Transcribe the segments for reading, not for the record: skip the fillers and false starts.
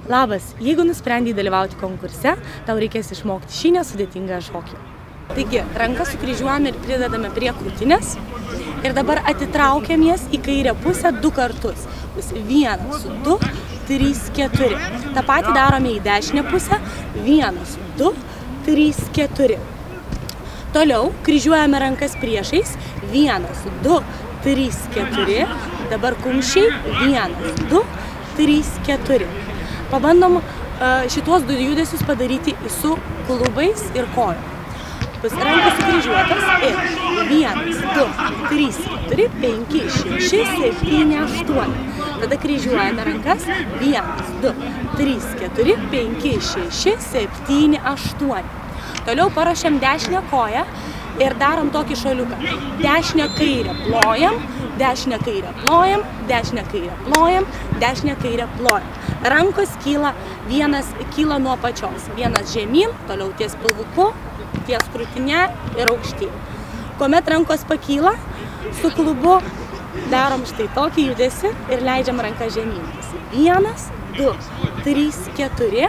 Labas, jeigu nusprendei dalyvauti konkurse, tau reikės išmokti šį nesudėtingą šokį. Taigi, rankas sukryžiuojame ir pridedame prie krūtinės ir dabar atitraukiam jas į kairę pusę 2 kartus. Bus 1, 2, 3, 4. Ta patį darome į dešinę pusę. 1, 2, 3, 4. Toliau kryžiuojame rankas priešais. 1, 2, 3, 4. Dabar kumščiai. 1, 2, 3, 4. Pabandom šituos 2 judesius padaryti su klubais ir kojom. Bus rankos sukryžiuotos ir 1, 2, 3, 4, 5, 6, 7, 8. Tada kryžiuojame rankas 1, 2, 3, 4, 5, 6, 7, 8. Toliau paruošiam dešinę koją ir darom tokį šuoliuką. Dešinę kairę plojam, dešinę kairę plojam, dešinę kairę plojam, dešinę kairę plojam. Rankos kyla, vienas kyla nuo pačios. Vienas žemyn, toliau ties pilvuku, ties krūtinė ir aukštyn. Kuomet rankos pakyla, su klubu darom štai tokį judesį ir leidžiam ranką žemyn. 1, 2, 3, 4.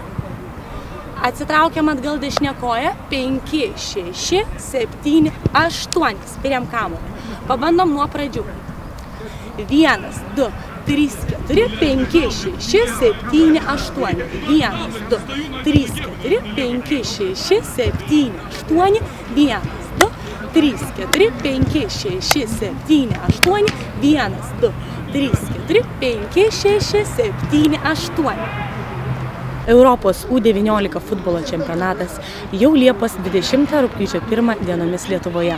Atsitraukiam atgal dešinę koją. 5, 6, 7, 8. Spiriam kamuolį. Pabandom nuo pradžių. 1, 2, 3, 4, 5, 6, 7, 8. 1, 2, 3, 4, 5, 6, 7, 8. 1, 2, 3, 4, 5, 6, 7, 8. 1, 2, 3, 4, 5, 6, 7, 8. Europos U19 futbolo čempionatas jau Liepos 20 rugpjūčio 1 dienomis Lietuvoje.